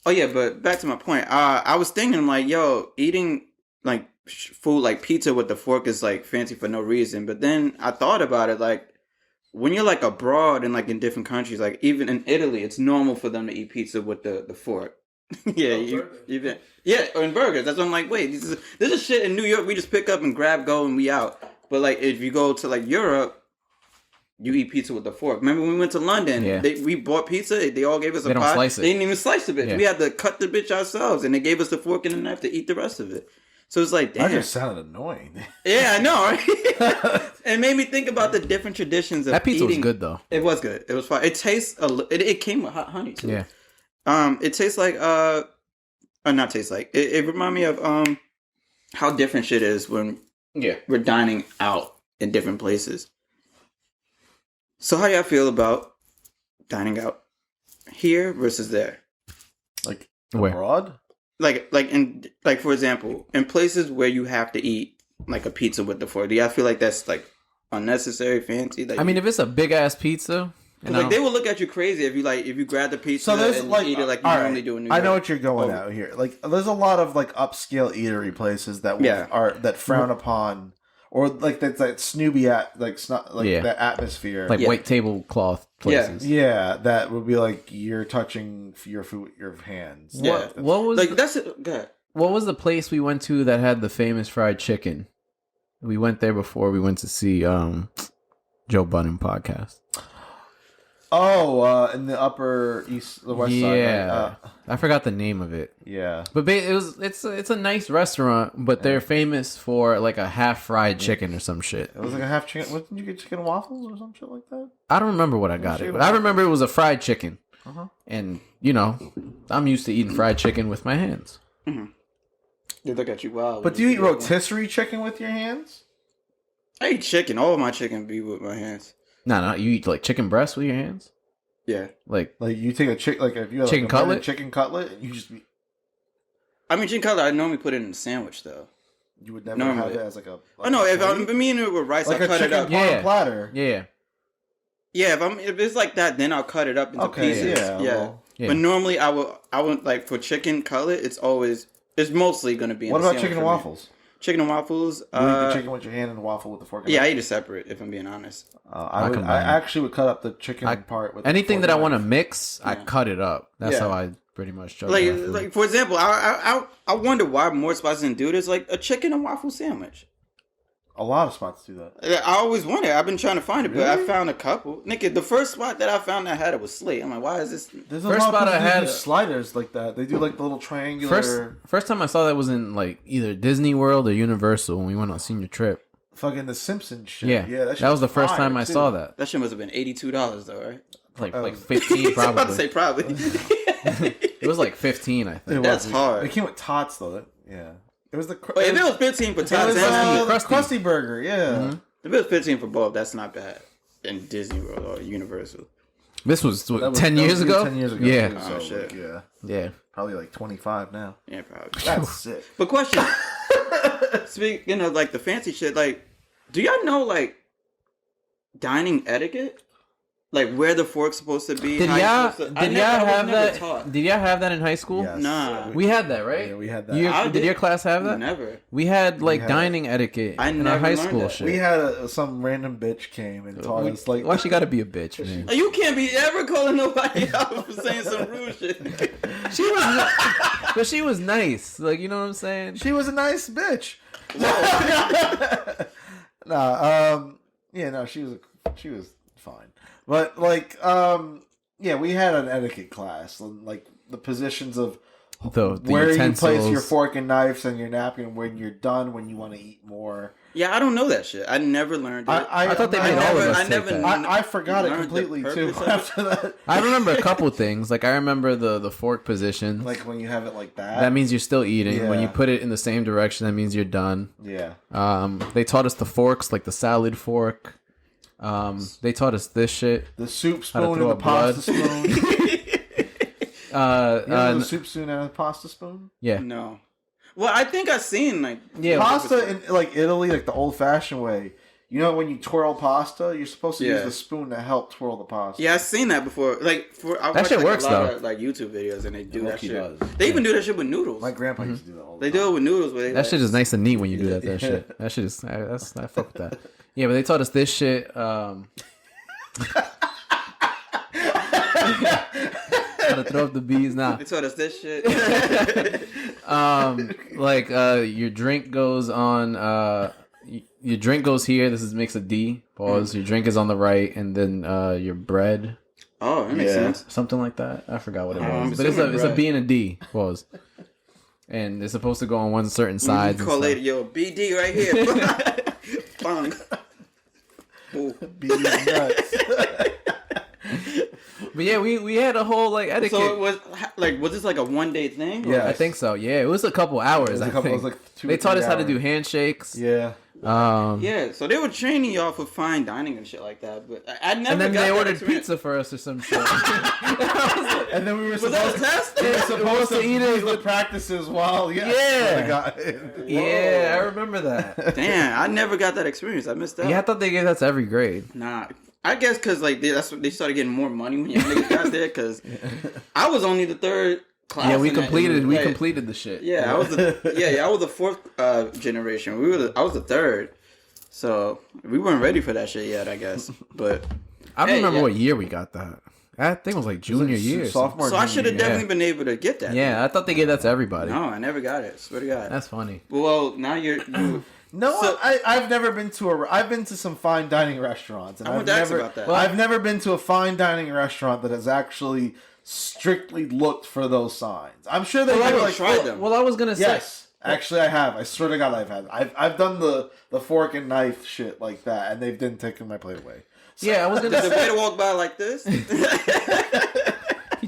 Oh yeah, but back to my point. I was thinking like, yo, eating like food like pizza with the fork is like fancy for no reason. But then I thought about it, like when you're like abroad and like in different countries, like even in Italy, it's normal for them to eat pizza with the fork. Yeah, even yeah, or in burgers. That's what I'm like. Wait, this is shit in New York. We just pick up and grab, go, and we out. But like if you go to like Europe, you eat pizza with a fork. Remember when we went to London? Yeah. We bought pizza. They all gave us a They don't pie. slice it. They didn't even slice the bitch. Yeah. We had to cut the bitch ourselves, and they gave us the fork and the knife to eat the rest of it. So it's like, damn. That just sounded annoying. Yeah, I know, right? It made me think about the different traditions of That pizza eating. was good though. It was good. It was fine. It tastes it came with hot honey too. Yeah. It tastes like or not taste like. It reminded me of how different shit is when we're dining out in different places. So how y'all feel about dining out here versus there? Like Where? abroad? Like for example, in places where you have to eat like a pizza with the fork, do y'all feel like that's like unnecessary, fancy? Like, I mean, if it's a big ass pizza, like they will look at you crazy if you grab the pizza and like, eat it like you normally do in New York. I know what you're going at here. Like there's a lot of like upscale eatery places that that frown upon, or like that's that snooby that atmosphere, like white tablecloth places. Yeah, that would be like you're touching your food with your hands. Yeah. What was like that's it? God. What was the place we went to that had the famous fried chicken? We went there before we went to see Joe Budden podcast. Oh, in the the west side. Yeah, I forgot the name of it. Yeah, but it's a nice restaurant, but they're famous for like a half fried chicken or some shit. It was like a half chicken. What, did you get chicken and waffles or some shit like that? I don't remember what I got it, but I remember it was a fried chicken. And I'm used to eating fried chicken with my hands. Mm-hmm. They look at you wild. But do you eat rotisserie chicken with your hands? I eat chicken. All of my chicken be with my hands. No, you eat like chicken breast with your hands. Yeah, like you take a chicken, like if you have chicken cutlet, chicken cutlet, you just. I mean, chicken cutlet. I normally put it in a sandwich though. You would never have it as like a. Like no, if I'm eating it with rice, like I cut it up. Platter. Yeah. Yeah, if it's like that, then I'll cut it up into pieces. Yeah. Well, But normally I would like for chicken cutlet. It's mostly going to be. What about chicken and waffles? Chicken and waffles. You eat the chicken with your hand and waffle with the fork. Yeah, I eat it separate. If I'm being honest, I actually would cut up the chicken part with anything that I want to mix. I cut it up. That's how I pretty much judge like for example, I wonder why more spots didn't do this. Like a chicken and waffle sandwich. A lot of spots do that. I always wondered. I've been trying to find it, but I found a couple. Nigga, the first spot that I found that had it was Slate. I'm like, why is this? There's a first spot I had sliders like that. They do like the little triangular. First time I saw that was in like either Disney World or Universal when we went on a senior trip. Fucking the Simpsons shit. Yeah. That was the first time I saw that. That shit must have been $82 though, right? Like 15 probably. I was about to say probably. It was like 15, I think. That's hard. It came with tots though. Yeah. It was the. If it was 15 for tots, Krusty Burger, yeah. Mm-hmm. If it was 15 for both, that's not bad. In Disney World or Universal. This was 10 years ago? 10 years ago. Yeah. So, shit. Yeah. Probably like 25 now. Yeah, probably. That's sick. But question. Speaking of like the fancy shit, like, do y'all know like dining etiquette? Like where the fork's supposed to be? Did y'all have that? Did y'all have that in high school? Yes. Nah. We had that, right? Yeah, we had that. Did your class have that? Never. We had like dining etiquette in our high school shit. We had some random bitch came and taught us like. Why she gotta be a bitch, man? You can't be ever calling nobody out for saying some rude shit. But she was nice. Like, you know what I'm saying? She was a nice bitch. She was fine. But like, we had an etiquette class, like the positions of the where utensils. you place your fork and knives and your napkin when you're done, when you want to eat more. Yeah, I don't know that shit. I never learned it. I thought they made all of us take that. I forgot it completely too after that. I remember a couple things. Like I remember the fork position. Like when you have it like that. That means you're still eating. Yeah. When you put it in the same direction, that means you're done. Yeah. They taught us the forks, like the salad fork. They taught us this shit. The soup spoon and the pasta spoon. The soup spoon and the pasta spoon? Yeah. No. Well, I think I've seen like pasta in like Italy, like the old fashioned way. You know when you twirl pasta, you're supposed to use the spoon to help twirl the pasta. Yeah, I've seen that before. Like that shit works though. Of, like YouTube videos, and they do that shit. Does. They even do that shit with noodles. My grandpa used to do that all the They time. do it with noodles. That shit is nice and neat when you do that. That shit. That shit is. I fuck with that. Yeah, but they taught us this shit. How to throw up the bees now. They taught us this shit. Your drink goes on. Your drink goes here. This makes a D. Pause. Your drink is on the right, and then your bread. Oh, that makes sense. Something like that. I forgot what it was, but it's a B and a D. Pause. And it's supposed to go on one certain side. You call it BD right here. Bang. BD nuts. But yeah, we had a whole like etiquette. So was this like a 1 day thing? Yeah, I think so. Yeah, it was a couple hours. It was like they taught us how to do handshakes. Yeah. Yeah, so they were training y'all for fine dining and shit like that, but I never. And then got they that ordered experience. pizza for us or some shit. And then we were supposed to eat it with practices while yeah, I remember that. Damn, I never got that experience. I missed out. Yeah, I thought they gave that to every grade. Nah, I guess because like that's what they started getting more money when your niggas got there. Because I was only the third class. Yeah, we completed the shit. Yeah, I was the fourth generation. I was the third. So we weren't ready for that shit yet, I guess. But I don't remember what year we got that. I think it was like junior year. Sophomore. So I should have definitely been able to get that. Yeah, I thought they gave that to everybody. No, I never got it. Swear to God. That's funny. Well, now you. No, so, I've never been to I've been to some fine dining restaurants, and I've never been to a fine dining restaurant that has actually strictly looked for those signs. I'm sure they tried them. Well, I was gonna say yes. Actually, I have. I swear to God, I've done the fork and knife shit like that, and they've been taking my plate away. So, yeah, I was gonna say the way to walk by like this. He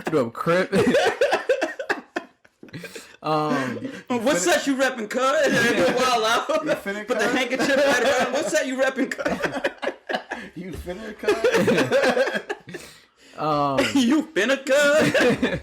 threw up crip. What set you repping, cuz? Wild out. Put the handkerchief right around. What set you repping, cuz? You finna cuz? You finna cuz?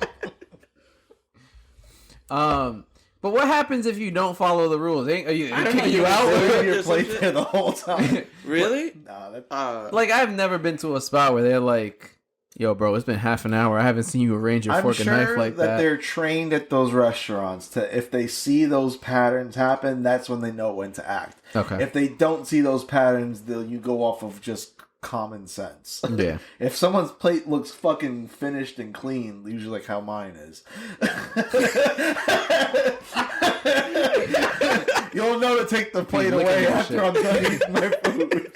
But what happens if you don't follow the rules? Are you kicking you out? Leave your plate there the whole time. Really? Nah, like I've never been to a spot where they're like, "Yo, bro, it's been half an hour. I haven't seen you arrange your fork and knife like that." They're trained at those restaurants to, if they see those patterns happen, that's when they know when to act. Okay. If they don't see those patterns, you go off of just common sense. Yeah. If someone's plate looks fucking finished and clean, usually like how mine is, you'll know to take the plate away after I'm done eating my food.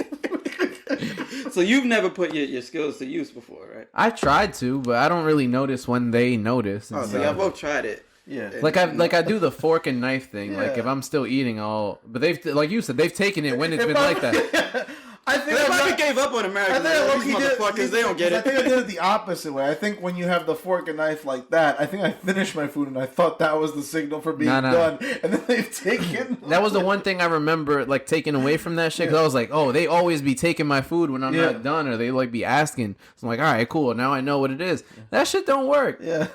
So you've never put your skills to use before, right? I tried to, but I don't really notice when they notice. Oh, so y'all both tried it. Yeah. I do the fork and knife thing. Yeah. Like if I'm still eating but they've, like you said, they've taken it when it's been like that. I think they probably gave up on Americans. These motherfuckers, they don't get it. I think I did it the opposite way. I think when you have the fork and knife like that, I think I finished my food and I thought that was the signal for being done. And then they've taken... That was the one thing I remember, like, taking away from that shit. Because I was like, oh, they always be taking my food when I'm not done. Or they, like, be asking. So I'm like, all right, cool. Now I know what it is. That shit don't work. Yeah.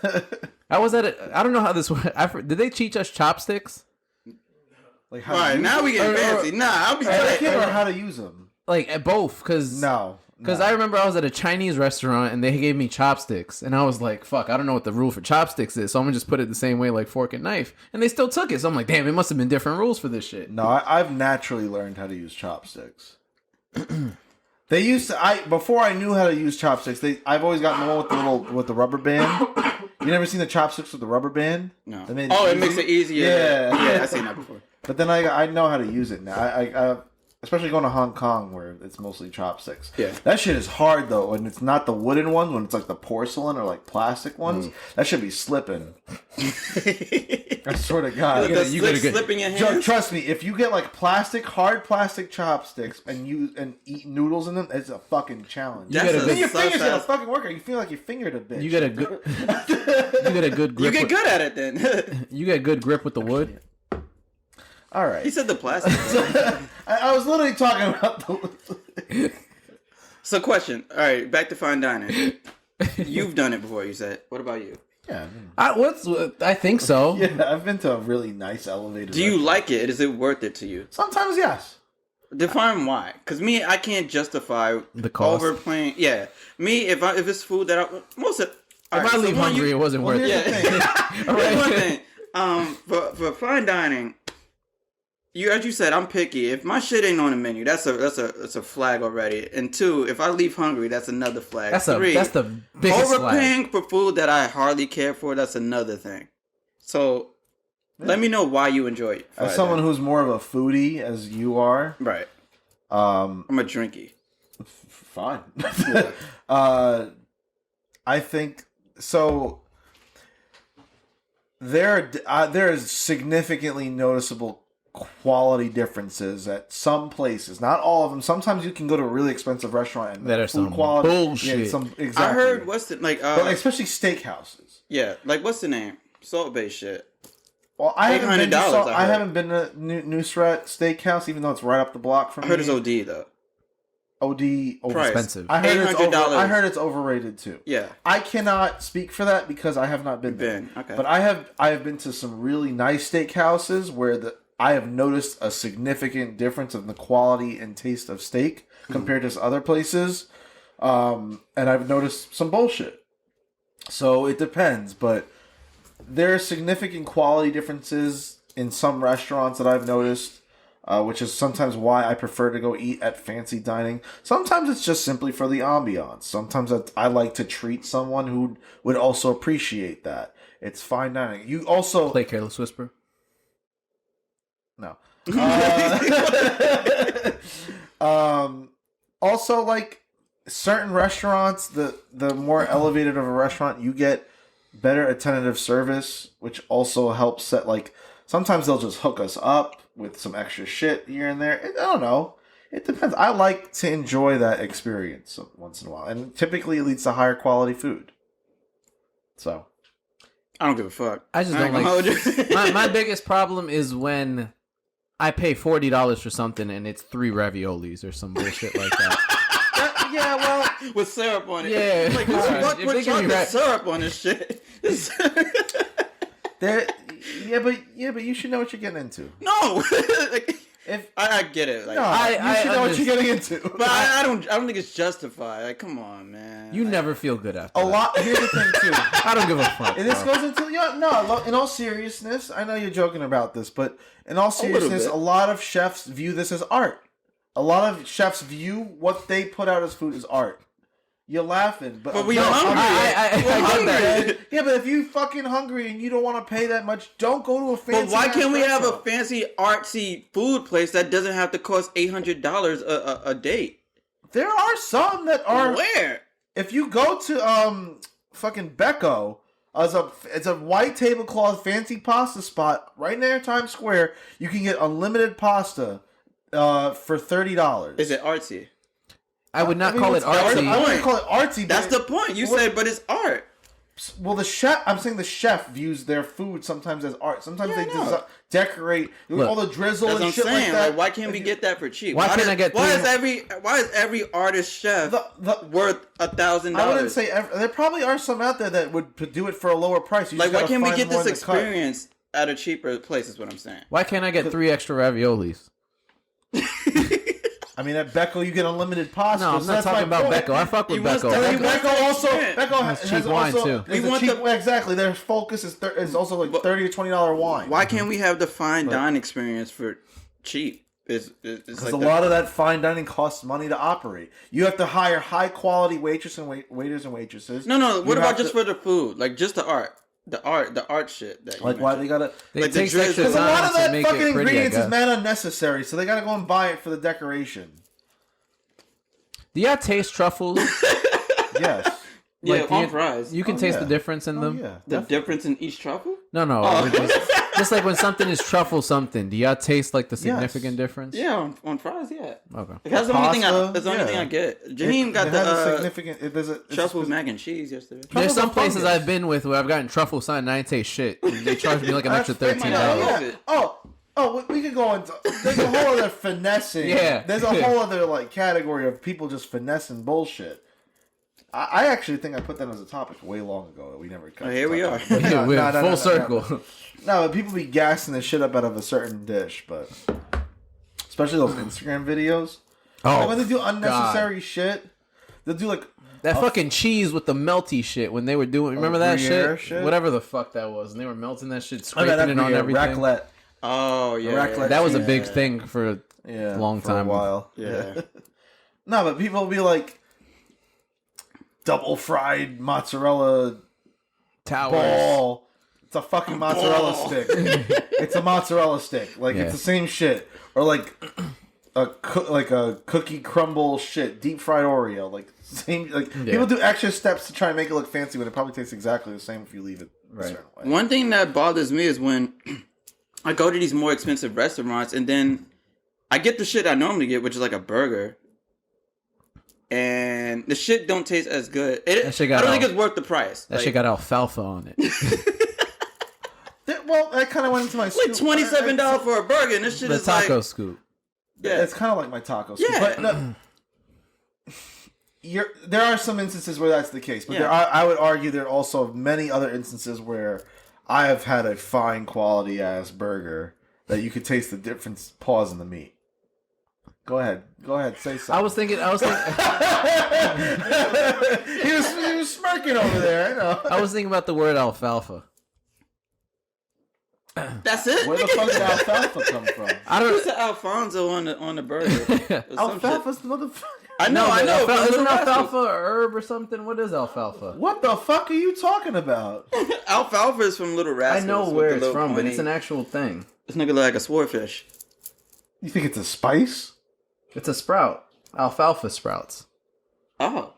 I was at it. I don't know how this works. Did they teach us chopsticks? Like how right, now we get fancy. Nah, I'll be or how to use them. Like at both, because I remember I was at a Chinese restaurant and they gave me chopsticks, and I was like, "Fuck, I don't know what the rule for chopsticks is, so I'm gonna just put it the same way like fork and knife." And they still took it, so I'm like, "Damn, it must have been different rules for this shit." No, I've naturally learned how to use chopsticks. They used to. Before I knew how to use chopsticks, I've always gotten the one with the rubber band. You never seen the chopsticks with the rubber band? No. It makes it easier. Yeah, I've seen that before. But then I know how to use it now. I especially going to Hong Kong where it's mostly chopsticks. Yeah. That shit is hard though, and it's not the wooden ones, when it's like the porcelain or like plastic ones. That should be slipping. I swear to God. You gotta slipping your hands? Trust me, if you get like hard plastic chopsticks and eat noodles in them, it's a fucking challenge. Your finger's gonna fucking work. You feel like you fingered a bitch. You get a good grip. You get good at it then. You get good grip with the wood. All right. He said the plastic. I was literally talking about the... So question. All right, back to fine dining. You've done it before, you said. What about you? Yeah. I think so. Yeah, I've been to a really nice elevator. Do you like it? Is it worth it to you? Sometimes, yes. Define why, because me, I can't justify the cost. Overpaying. Yeah, me, if it's food that most of. If I leave hungry, it wasn't worth it. Yeah. Here's one thing. For fine dining, as you said, I'm picky. If my shit ain't on the menu, that's a flag already. And two, if I leave hungry, that's another flag. That's the biggest overpaying flag. for food that I hardly care for. That's another thing. So let me know why you enjoy it. As someone who's more of a foodie as you are, right? I'm a drinky. Fine. I think so. There is significantly noticeable quality differences at some places. Not all of them. Sometimes you can go to a really expensive restaurant and that are some quality bullshit. Exactly. I heard but especially steakhouses. Yeah, like what's the name? Salt Bay shit. Well, I haven't been to Nusret Steakhouse, even though it's right up the block from me. I heard it's OD though. Expensive. I heard it's overrated too. Yeah. I cannot speak for that because I have not been there. Okay. But I have been to some really nice steakhouses where I have noticed a significant difference in the quality and taste of steak compared to other places. And I've noticed some bullshit. So it depends, but there are significant quality differences in some restaurants that I've noticed. Which is sometimes why I prefer to go eat at fancy dining. Sometimes it's just simply for the ambiance. Sometimes I like to treat someone who would also appreciate that. It's fine dining. You also play Careless Whisper. No. Also, like certain restaurants, the more elevated of a restaurant, you get better attentive service, which also helps set like. Sometimes they'll just hook us up with some extra shit here and there. I don't know. It depends. I like to enjoy that experience once in a while. And typically it leads to higher quality food. So. I don't give a fuck. I just don't like... my biggest problem is when I pay $40 for something and it's 3 raviolis or some bullshit like that. Yeah, well... With syrup on it. Yeah. Like, what chocolate syrup on this shit? Yeah, but you should know what you're getting into. No, like, if I get it, like, you should know what you're getting into. But I don't think it's justified. Like, come on, man. You never feel good after a lot. Here's the thing too. I don't give a fuck. And this goes into in all seriousness. I know you're joking about this, but in all seriousness, a lot of chefs view this as art. A lot of chefs view what they put out as food as art. You're laughing, but we're hungry. I yeah, but if you fucking hungry and you don't want to pay that much, don't go to a fancy. But why can't we have a fancy artsy food place that doesn't have to cost $800 a date? There are some that are. Where? If you go to fucking Becco, it's a white tablecloth fancy pasta spot right near Times Square. You can get unlimited pasta for $30. Is it artsy? I would not call it artsy. I wouldn't call it artsy. That's the point. You said, but it's art. Well, I'm saying the chef views their food sometimes as art. Sometimes they decorate all the drizzle and shit like that. Like, why can't we get that for cheap? Why can't I get? Why is every artist chef worth $1,000? I wouldn't say there probably are some out there that would do it for a lower price. Like, why can't we get this experience at a cheaper place? Is what I'm saying. Why can't I get 3 extra raviolis? I mean, at Becco, you get unlimited pasta. No, I'm not talking about Becco. I fuck with Becco. Becco has cheap wine, too. Exactly. Their focus is also like $30 to $20 wine. Why can't we have the fine dine experience for cheap? Because like a lot of that fine dining costs money to operate. You have to hire high-quality waiters and waitresses. No. What about just for the food? Like, just the art. The art shit. That like, why they gotta... It takes extra because a lot of that fucking pretty, ingredients is mad unnecessary, so they gotta go and buy it for the decoration. Do y'all taste truffles? Yes. Like, on fries. You can taste the difference in them? Yeah, the difference in each truffle? No. Just like when something is truffle something, do y'all taste like the significant difference? Yeah, on fries, yeah. Okay. That's the only thing I get. Jaheim got the truffle mac and cheese yesterday. There's some places I've been with where I've gotten truffle sign and I ain't taste shit. They charge me like an extra $13. Yeah. Oh, we could go into... There's a whole other finessing. Yeah. There's a whole other like category of people just finessing bullshit. I actually think I put that as a topic way long ago that we never cut. Here we are. We're full circle. No, but people be gassing the shit up out of a certain dish, but especially those Instagram videos. Oh, like when they do unnecessary shit, they'll do like that fucking cheese with the melty shit when they were doing. Remember that shit? Whatever the fuck that was, and they were melting that shit, scraping it on everything. Raclette. Oh yeah, raclette. That was a big thing for a long time. A while. Yeah. No, but people will be like double fried mozzarella ball. It's a fucking mozzarella stick. It's a mozzarella stick. Like it's the same shit. Or like a cookie crumble shit, deep fried Oreo. Like same. Like people do extra steps to try and make it look fancy when it probably tastes exactly the same if you leave it a certain way. One thing that bothers me is when I go to these more expensive restaurants and then I get the shit I normally get, which is like a burger. And the shit don't taste as good. I don't think it's worth the price. That shit got alfalfa on it. Well, that kind of went into my scoop. Like $27 for a burger, and this shit is like... The taco scoop. Yeah, it's kind of like my taco scoop. Yeah. But there are some instances where that's the case. But I would argue there are also many other instances where I have had a fine quality ass burger that you could taste the difference. Pause in the meat. Go ahead, say something. I was thinking. he was smirking over there. I know. I was thinking about the word alfalfa. That's it. Where the fuck did alfalfa come from? I don't know. Who's the Alfonso on the burger? Alfalfa's the motherfucker. I know. Isn't alfalfa a herb or something? What is alfalfa? What the fuck are you talking about? Alfalfa is from Little Rascals. I know where it's from, but it's an actual thing. This nigga look like a swordfish. You think it's a spice? It's a sprout. Alfalfa sprouts. Oh.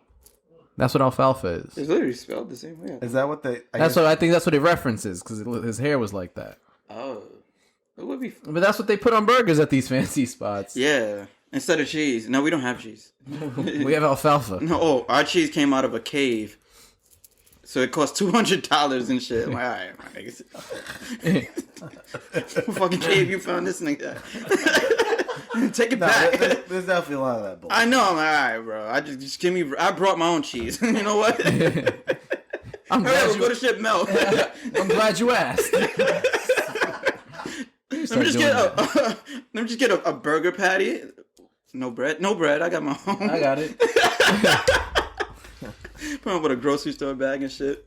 That's what alfalfa is. It's literally spelled the same way. Is that what they... I think that's what it references, because his hair was like that. Oh. It would be... But that's what they put on burgers at these fancy spots. Yeah. Instead of cheese. No, we don't have cheese. We have alfalfa. No, our cheese came out of a cave. So it cost $200 and shit. I'm like, alright, my niggas. What fucking cave you found this nigga? Take it back. There's definitely a lot of that bullshit. I know. I'm like, all right, bro. I just give me. I brought my own cheese. You know what? I'm glad you. Go to shit melt. I'm glad you asked. Let me just get a burger patty. No bread. I got my own. I got it. Put on with a grocery store bag and shit.